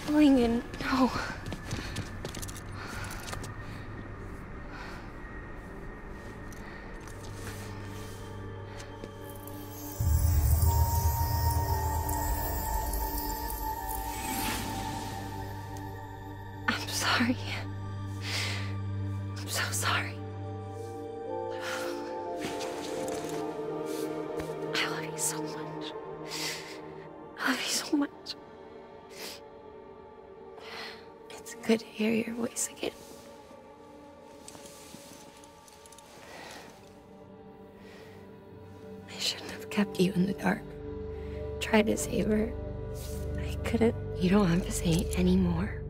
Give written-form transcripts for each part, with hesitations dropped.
Lincoln, no. I'm sorry. I'm so sorry. I love you so much. I love you so much. It's good to hear your voice again. I shouldn't have kept you in the dark. Tried to save her. I couldn't. You don't have to say any more.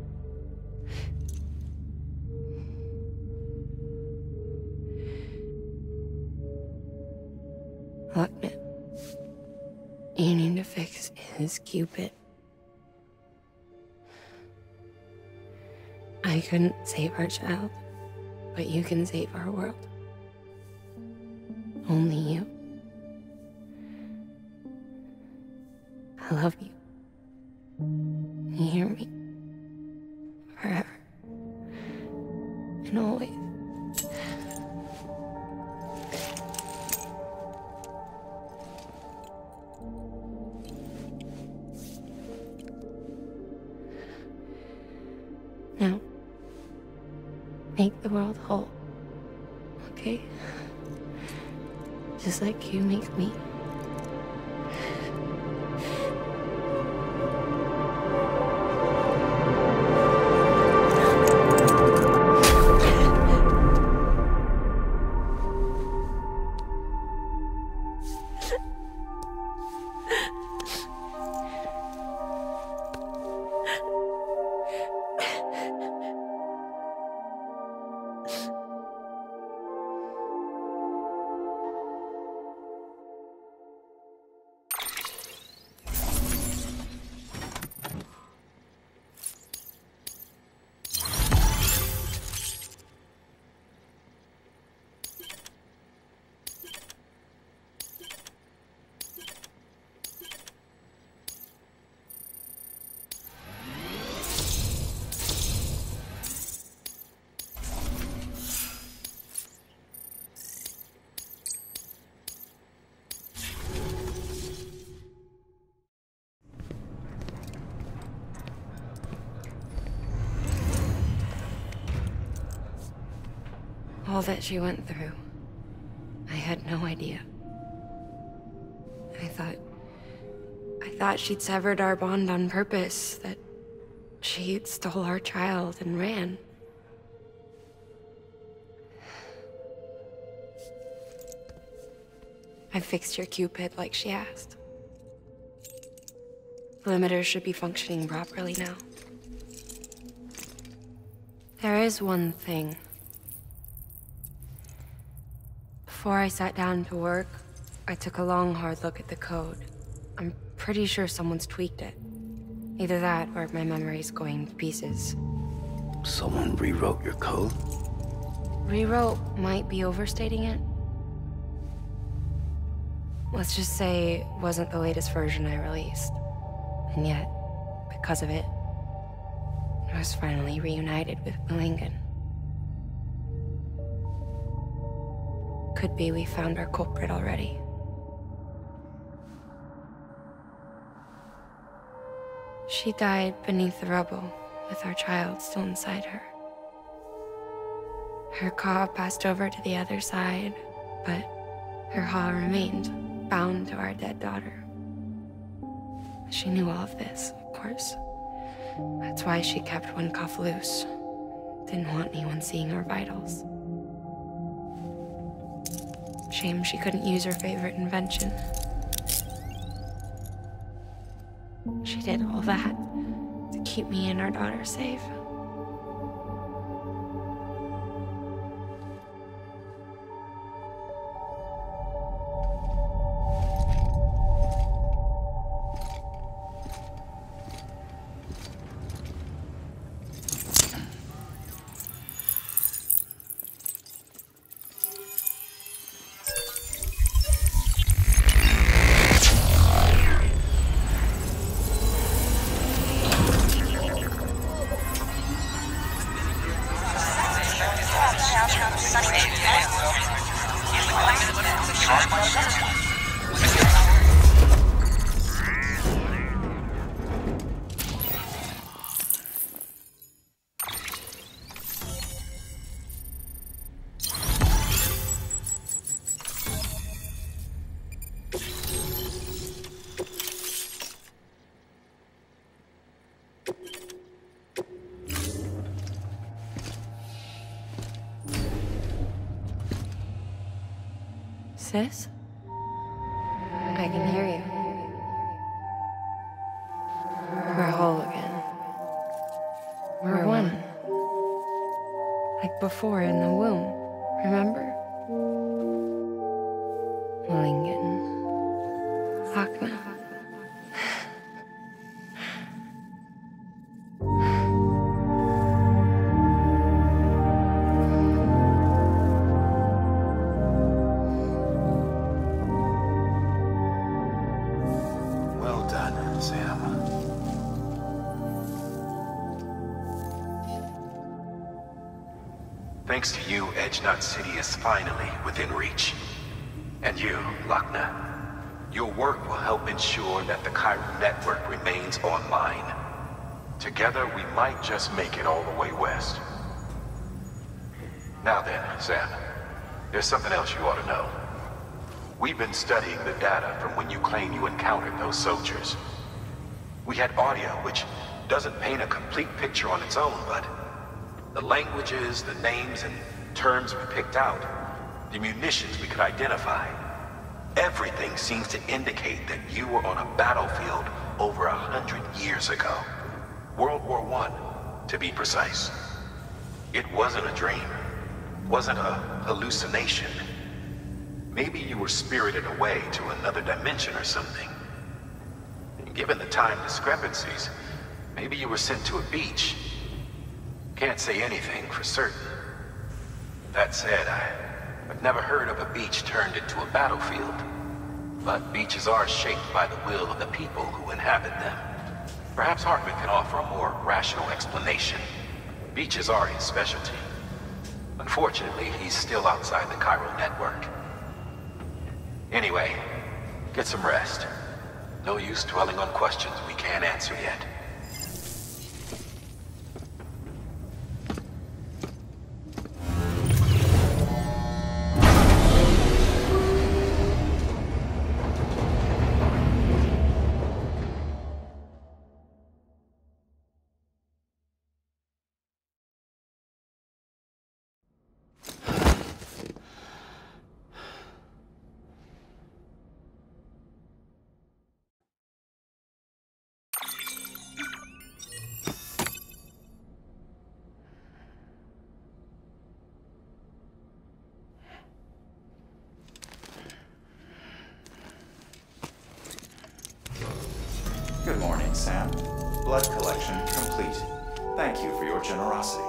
Look, man. You need to fix his Cupid. I couldn't save our child, but you can save our world. Only you. I love you. You hear me? Forever. And always. Now, make the world whole, okay? Just like you make me. All that she went through, I had no idea. I thought she'd severed our bond on purpose, that she stole our child and ran. I fixed your Cupid like she asked. The limiter should be functioning properly now. There is one thing. Before I sat down to work, I took a long, hard look at the code. I'm pretty sure someone's tweaked it. Either that, or my memory's going to pieces. Someone rewrote your code? Rewrote might be overstating it. Let's just say it wasn't the latest version I released. And yet, because of it, I was finally reunited with Lincoln. Could be we found our culprit already. She died beneath the rubble, with our child still inside her. Her Ka passed over to the other side, but her Ha remained, bound to our dead daughter. She knew all of this, of course. That's why she kept one cuff loose. Didn't want anyone seeing her vitals. Shame she couldn't use her favorite invention. She did all that to keep me and our daughter safe. Sis? I can hear you. We're whole again. We're one. Like before in the womb, remember? Lingen. Akna. Well done, Sam. Thanks to you, Edgenut City is finally within reach. And you, Lochner, your work will help ensure that the chiral network remains online. Together, we might just make it all the way west. Now then, Sam, there's something else you ought to know. We've been studying the data from when you claim you encountered those soldiers. We had audio which doesn't paint a complete picture on its own, but the languages, the names, and terms we picked out, the munitions we could identify, everything seems to indicate that you were on a battlefield over 100 years ago. World War I, to be precise. It wasn't a dream. Wasn't a hallucination. Maybe you were spirited away to another dimension or something. And given the time discrepancies, maybe you were sent to a beach. Can't say anything for certain. That said, I've never heard of a beach turned into a battlefield. But beaches are shaped by the will of the people who inhabit them. Perhaps Hartman can offer a more rational explanation. Beaches are his specialty. Unfortunately, he's still outside the chiral network. Anyway, get some rest. No use dwelling on questions we can't answer yet. Good morning, Sam. Blood collection complete. Thank you for your generosity.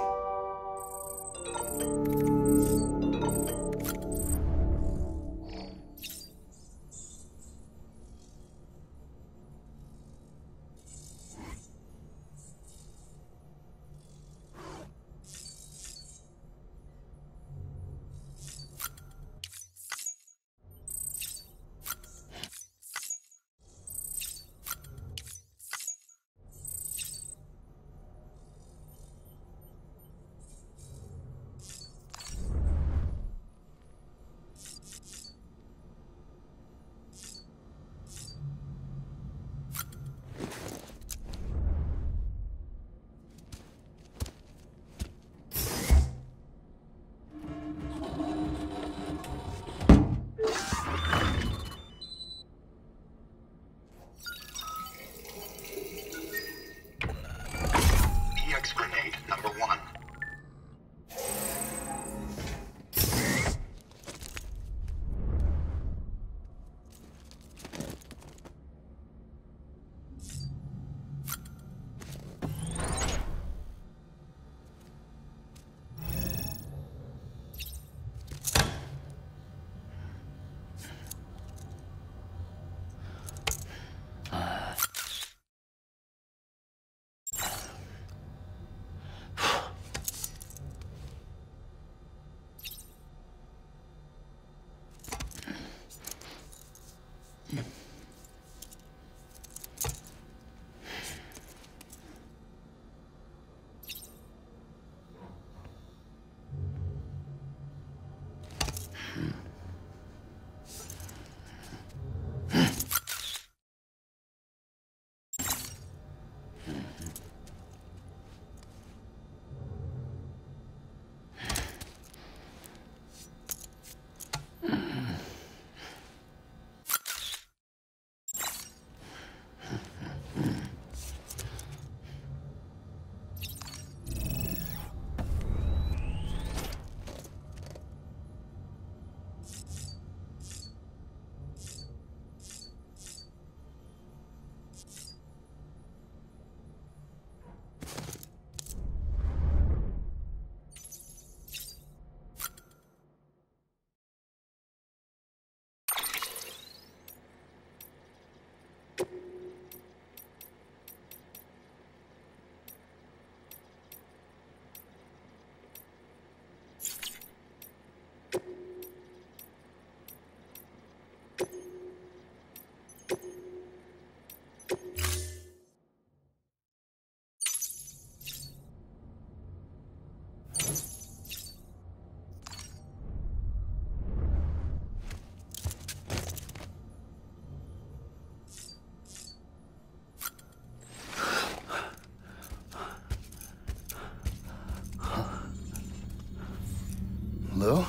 Hello?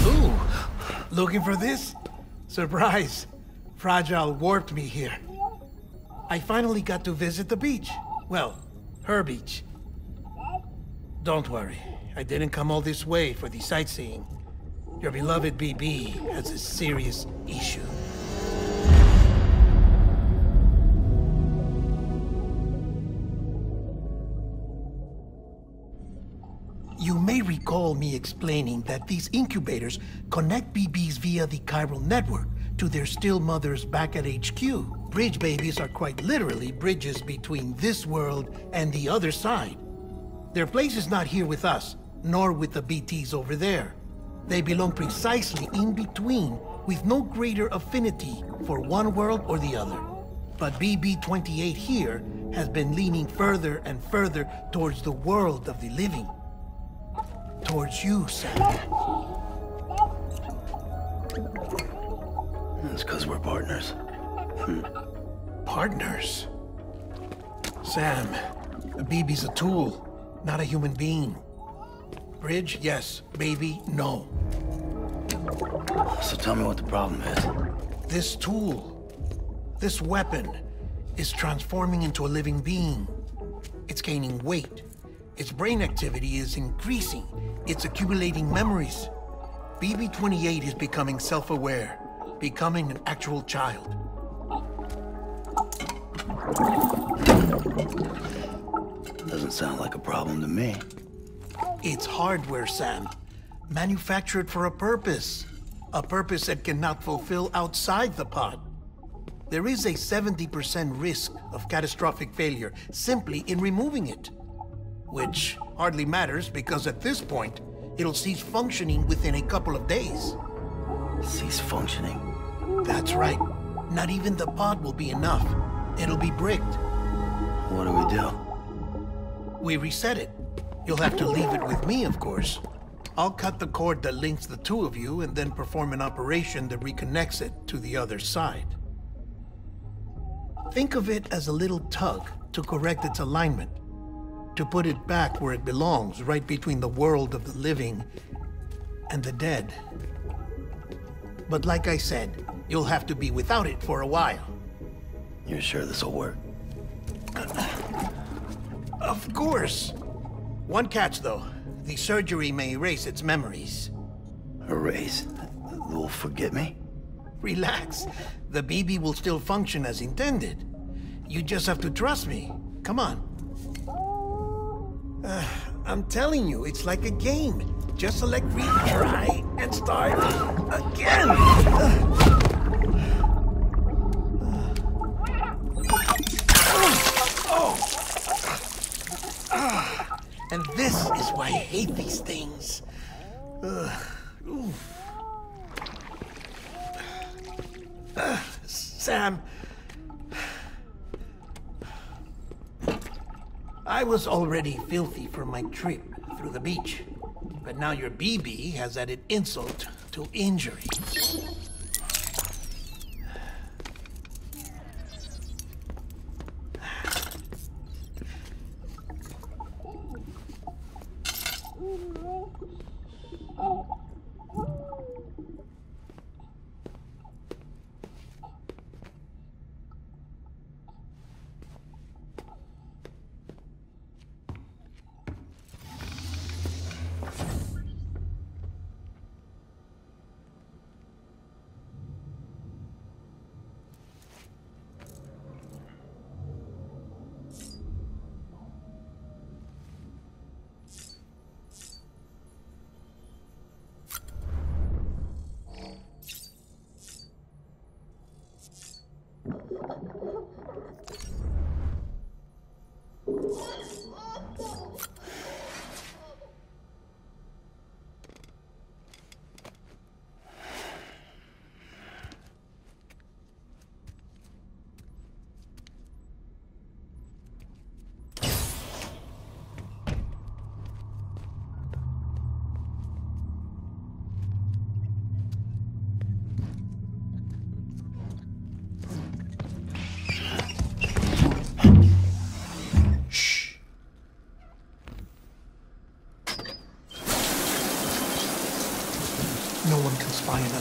Ooh, looking for this? Surprise. Fragile warped me here. I finally got to visit the beach. Well, her beach. Don't worry, I didn't come all this way for the sightseeing. Your beloved BB has a serious issue. You may recall me explaining that these incubators connect BBs via the chiral network to their still mothers back at HQ. Bridge babies are quite literally bridges between this world and the other side. Their place is not here with us, nor with the BTs over there. They belong precisely in between, with no greater affinity for one world or the other. But BB-28 here has been leaning further and further towards the world of the living. Towards you, Sam. It's because we're partners. Partners? Sam, BB's a tool, not a human being. Bridge, yes. Baby, no. So tell me what the problem is. This tool, this weapon, is transforming into a living being. It's gaining weight. Its brain activity is increasing. It's accumulating memories. BB-28 is becoming self-aware, becoming an actual child. Doesn't sound like a problem to me. It's hardware, Sam. Manufactured for a purpose. A purpose that cannot fulfill outside the pod. There is a 70% risk of catastrophic failure simply in removing it. Which hardly matters because at this point, it'll cease functioning within a couple of days. Cease functioning? That's right. Not even the pod will be enough. It'll be bricked. What do we do? We reset it. You'll have to leave it with me, of course. I'll cut the cord that links the two of you and then perform an operation that reconnects it to the other side. Think of it as a little tug to correct its alignment. To put it back where it belongs, right between the world of the living and the dead. But like I said, you'll have to be without it for a while. You're sure this'll work? Of course. One catch, though. The surgery may erase its memories. Erase? They'll forget me? Relax. The BB will still function as intended. You just have to trust me. Come on. I'm telling you, it's like a game. Just select retry and start again. And this is why I hate these things. Sam, I was already filthy from my trip through the beach, but now your BB has added insult to injury.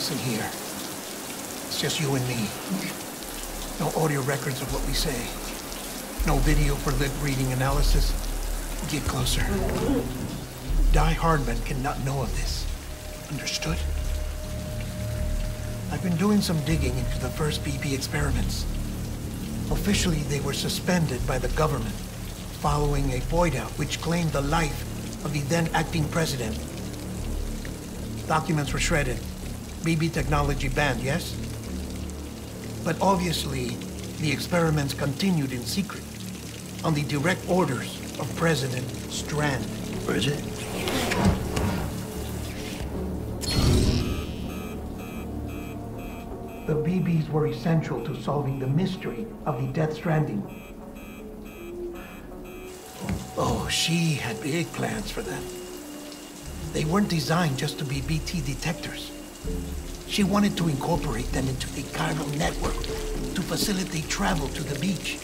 else in here. It's just you and me. No audio records of what we say. No video for lip-reading analysis. Get closer. Die Hardman cannot know of this. Understood? I've been doing some digging into the first BB experiments. Officially, they were suspended by the government, following a void-out which claimed the life of the then-acting president. Documents were shredded. BB technology banned, yes? But obviously, the experiments continued in secret, on the direct orders of President Strand. Bridget? The BBs were essential to solving the mystery of the Death Stranding. Oh, she had big plans for them. They weren't designed just to be BT detectors. She wanted to incorporate them into the chiral network to facilitate travel to the beach.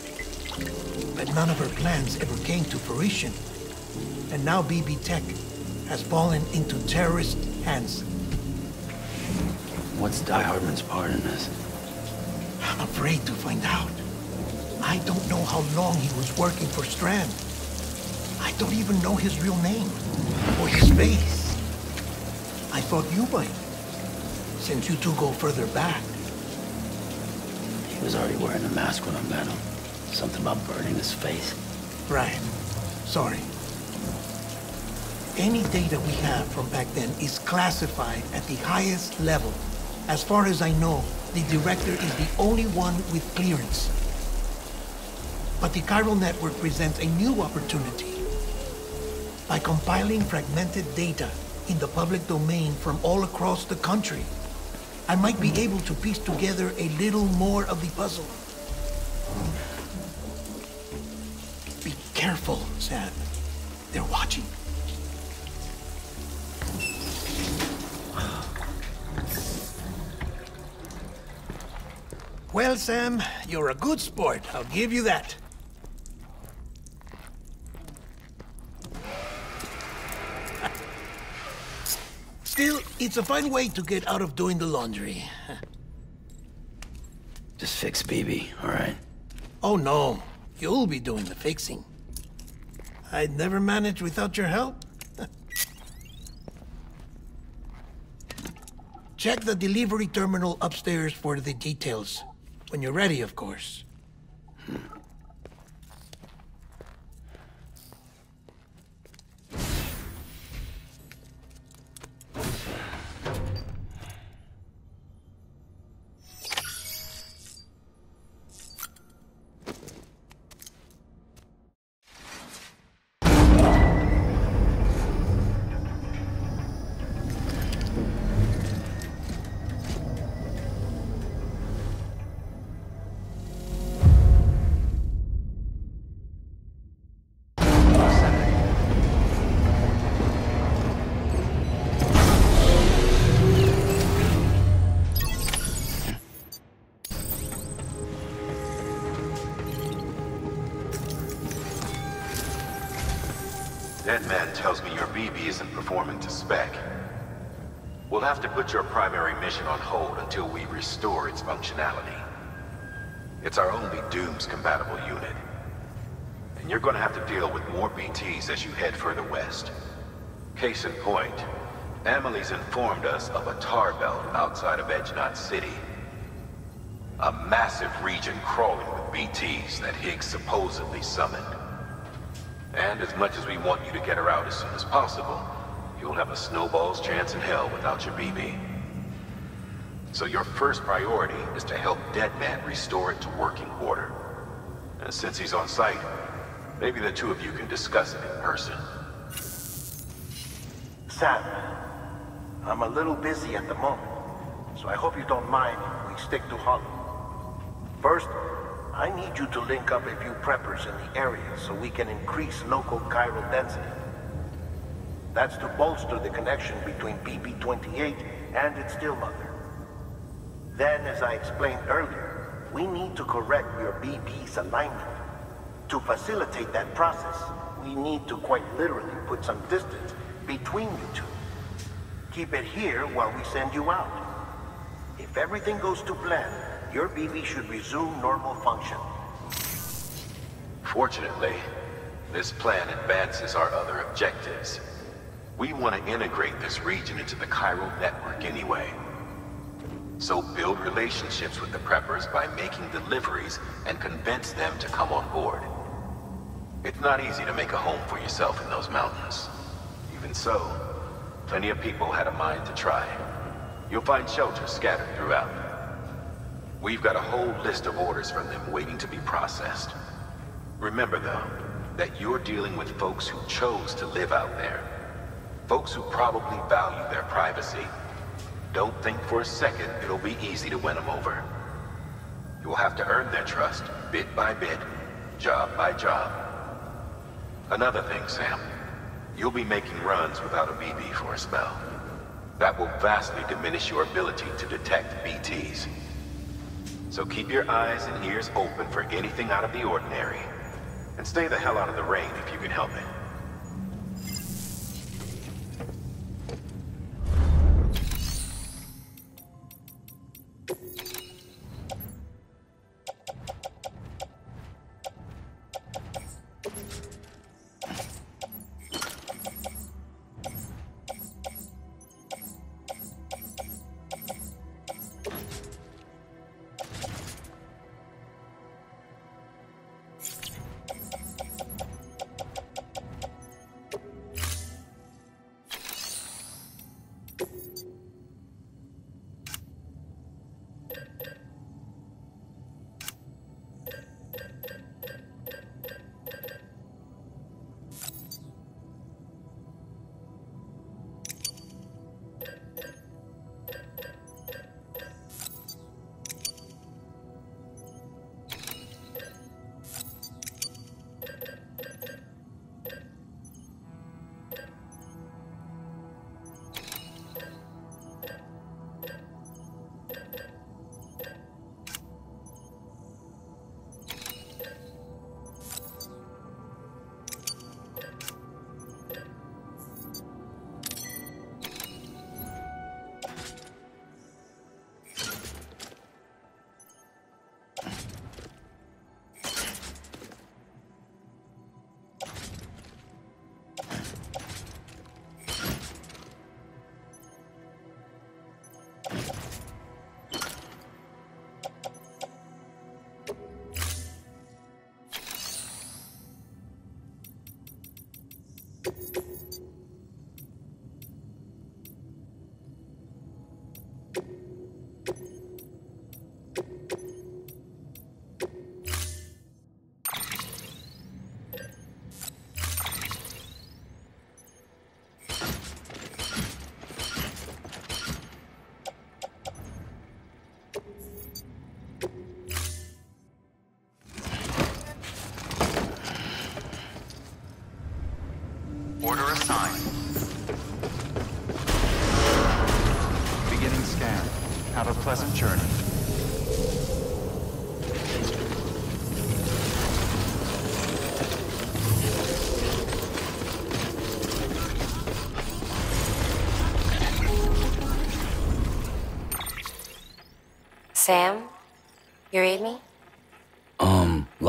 But none of her plans ever came to fruition. And now BB Tech has fallen into terrorist hands. What's Die Hardman's part in this? I'm afraid to find out. I don't know how long he was working for Strand. I don't even know his real name, or his face. I thought you might, since you two go further back. He was already wearing a mask when I met him. Something about burning his face. Right. Sorry. Any data we have from back then is classified at the highest level. As far as I know, the director is the only one with clearance. But the chiral network presents a new opportunity. By compiling fragmented data in the public domain from all across the country, I might be able to piece together a little more of the puzzle. Be careful, Sam. They're watching. Well, Sam, you're a good sport. I'll give you that. Still, it's a fine way to get out of doing the laundry. Just fix BB, all right? Oh, no. You'll be doing the fixing. I'd never manage without your help. Check the delivery terminal upstairs for the details. When you're ready, of course. That man tells me your BB isn't performing to spec. We'll have to put your primary mission on hold until we restore its functionality. It's our only Dooms-compatible unit. And you're gonna have to deal with more BTs as you head further west. Case in point, Amelie's informed us of a tar belt outside of Edgenot City. A massive region crawling with BTs that Higgs supposedly summoned. And as much as we want you to get her out as soon as possible, you'll have a snowball's chance in hell without your BB. So your first priority is to help Deadman restore it to working order. And since he's on site, maybe the two of you can discuss it in person. Sam, I'm a little busy at the moment, so I hope you don't mind if we stick to Hollow. First, I need you to link up a few preppers in the area so we can increase local chiral density. That's to bolster the connection between BB-28 and its still mother. Then, as I explained earlier, we need to correct your BB's alignment. To facilitate that process, we need to quite literally put some distance between you two. Keep it here while we send you out. If everything goes to plan, your BB should resume normal function. Fortunately, this plan advances our other objectives. We want to integrate this region into the chiral network anyway. So build relationships with the preppers by making deliveries and convince them to come on board. It's not easy to make a home for yourself in those mountains. Even so, plenty of people had a mind to try. You'll find shelters scattered throughout. We've got a whole list of orders from them waiting to be processed. Remember, though, that you're dealing with folks who chose to live out there. Folks who probably value their privacy. Don't think for a second it'll be easy to win them over. You'll have to earn their trust, bit by bit, job by job. Another thing, Sam. You'll be making runs without a BB for a spell. That will vastly diminish your ability to detect BTs. So keep your eyes and ears open for anything out of the ordinary. And stay the hell out of the rain if you can help it. Order assigned. Beginning scan. Have a pleasant journey. Sam? You read me?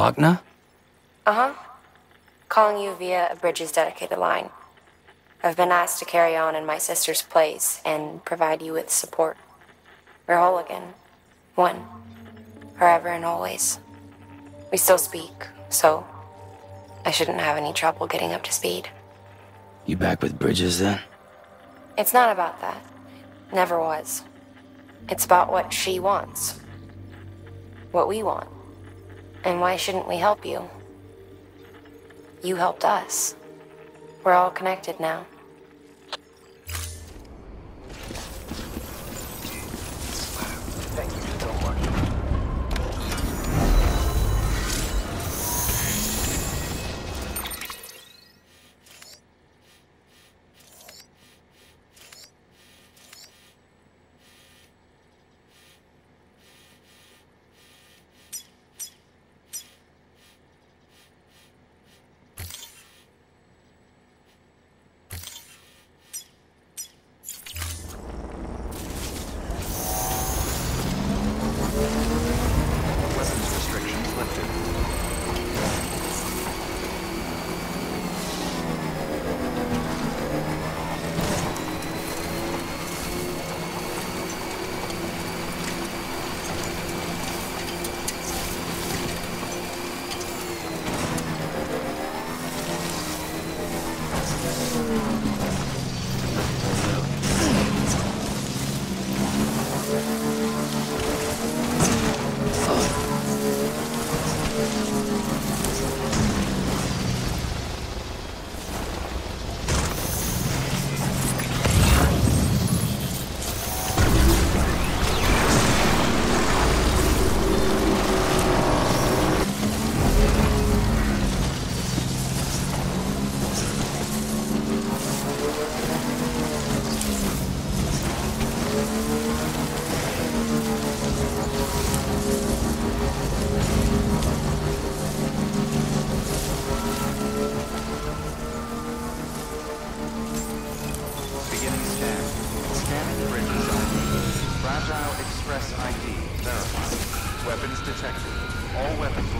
Lochna? Uh-huh. Calling you via a Bridges dedicated line. I've been asked to carry on in my sister's place and provide you with support. We're whole again. One. Forever and always. We still speak, so I shouldn't have any trouble getting up to speed. You back with Bridges then? It's not about that. Never was. It's about what she wants. What we want. And why shouldn't we help you? You helped us. We're all connected now. Thank you so much.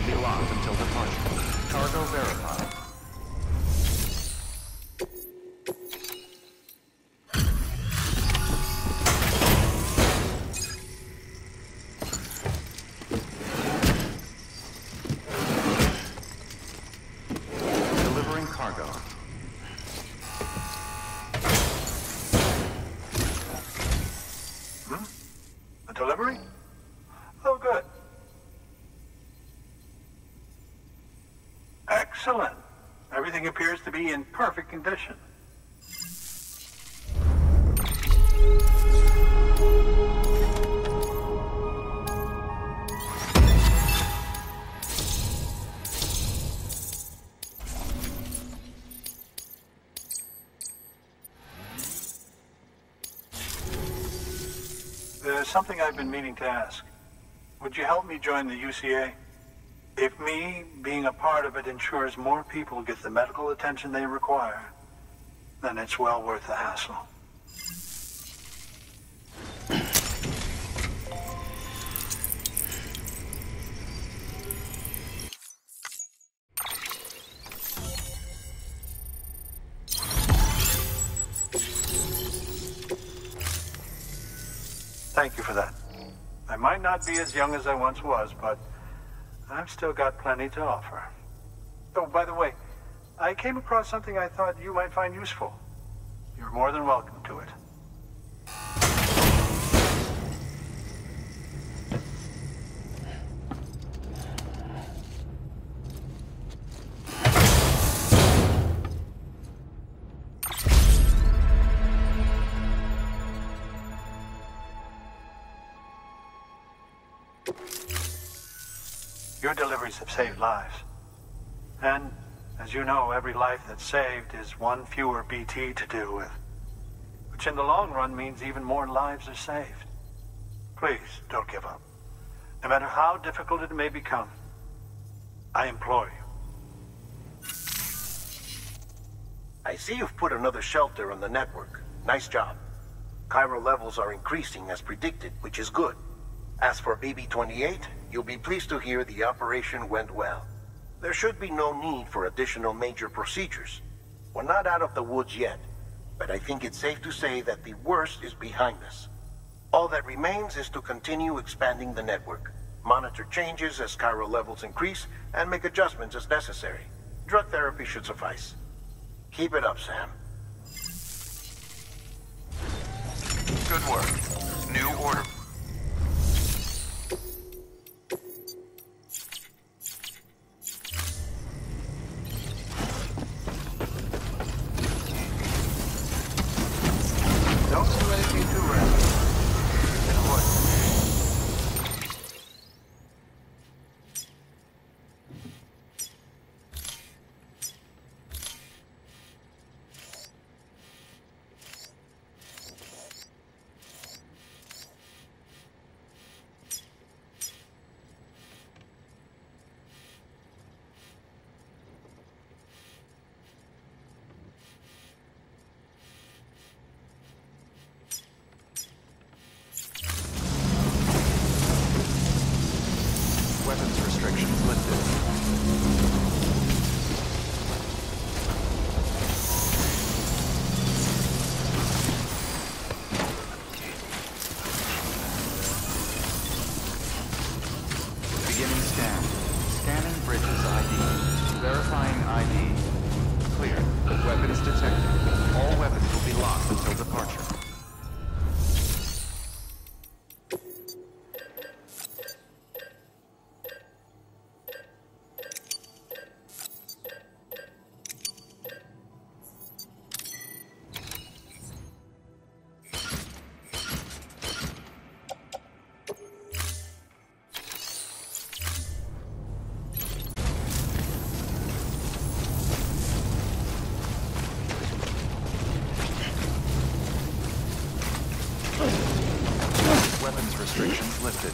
will be locked until departure. Cargo verified. Delivering cargo. A delivery? Oh, good. Excellent. Everything appears to be in perfect condition. There's something I've been meaning to ask. Would you help me join the UCA? If me being a part of it ensures more people get the medical attention they require, then it's well worth the hassle. Thank you for that. I might not be as young as I once was, but I've still got plenty to offer. Oh, by the way, I came across something I thought you might find useful. You're more than welcome to it. Your deliveries have saved lives. And, as you know, every life that's saved is one fewer BT to deal with. Which in the long run means even more lives are saved. Please, don't give up. No matter how difficult it may become, I implore you. I see you've put another shelter on the network. Nice job. Chiral levels are increasing as predicted, which is good. As for BB-28, you'll be pleased to hear the operation went well. There should be no need for additional major procedures. We're not out of the woods yet, but I think it's safe to say that the worst is behind us. All that remains is to continue expanding the network, monitor changes as chiral levels increase, and make adjustments as necessary. Drug therapy should suffice. Keep it up, Sam. Good work. New order. Don't do anything too rapid. It works. Weapons restrictions lifted. Beginning scan. Scanning bridges ID. Verifying ID. Clear. Weapons detected. All weapons will be locked until departure. Weapons restrictions lifted.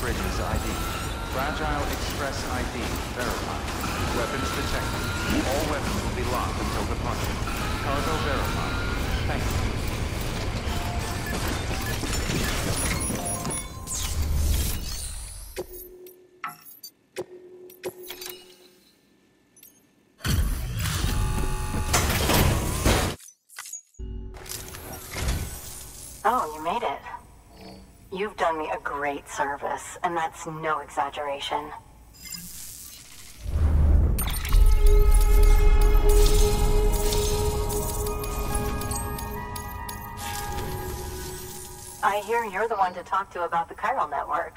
Bridges ID. Fragile Express ID verified. Weapons detected. All weapons will be locked until departure. Cargo verified. Thank you. Oh, you made it. You've done me a great service, and that's no exaggeration. I hear you're the one to talk to about the chiral network.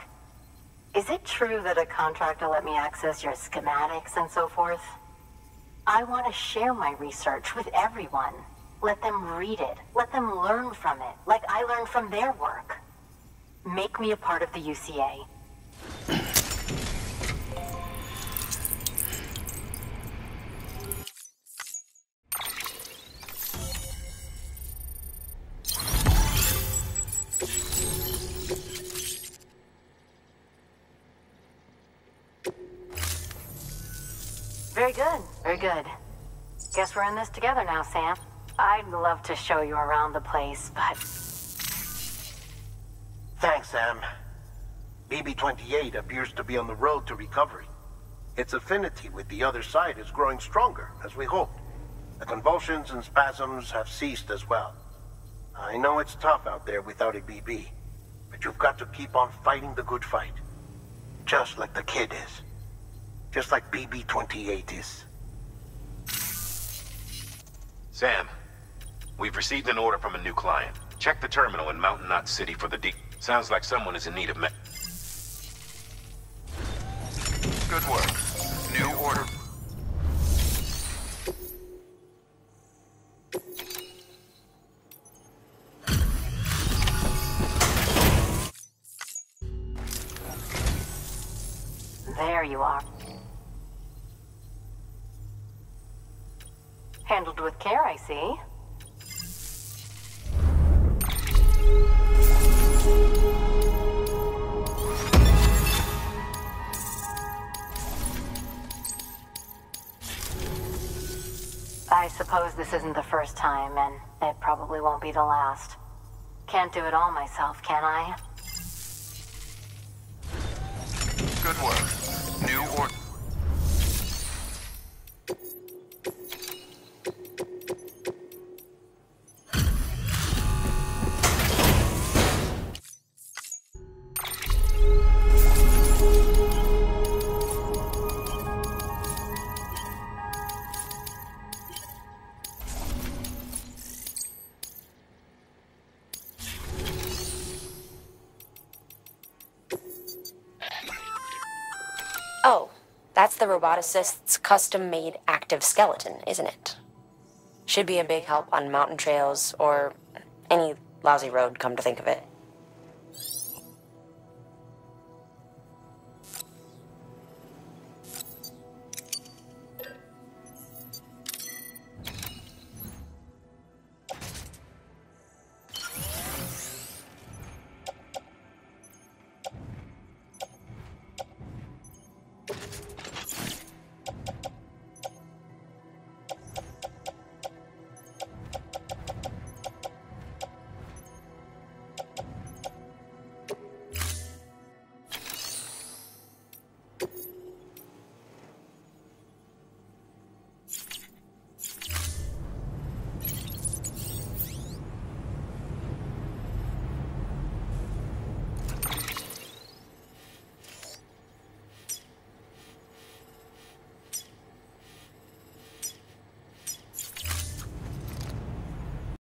Is it true that a contractor let me access your schematics and so forth? I want to share my research with everyone. Let them read it. Let them learn from it, like I learned from their work. Make me a part of the UCA. Very good, very good. Guess we're in this together now, Sam. I'd love to show you around the place, but... Thanks, Sam. BB-28 appears to be on the road to recovery. Its affinity with the other side is growing stronger, as we hoped. The convulsions and spasms have ceased as well. I know it's tough out there without a BB, but you've got to keep on fighting the good fight. Just like the kid is. Just like BB-28 is. Sam, we've received an order from a new client. Check the terminal in Mountain Knot City for the Sounds like someone is in need of Good work. New order. There you are. Handled with care, I see. I suppose this isn't the first time, and it probably won't be the last. Can't do it all myself, can I? Good work. New order. Oh, that's the roboticist's custom-made active skeleton, isn't it? Should be a big help on mountain trails or any lousy road, come to think of it.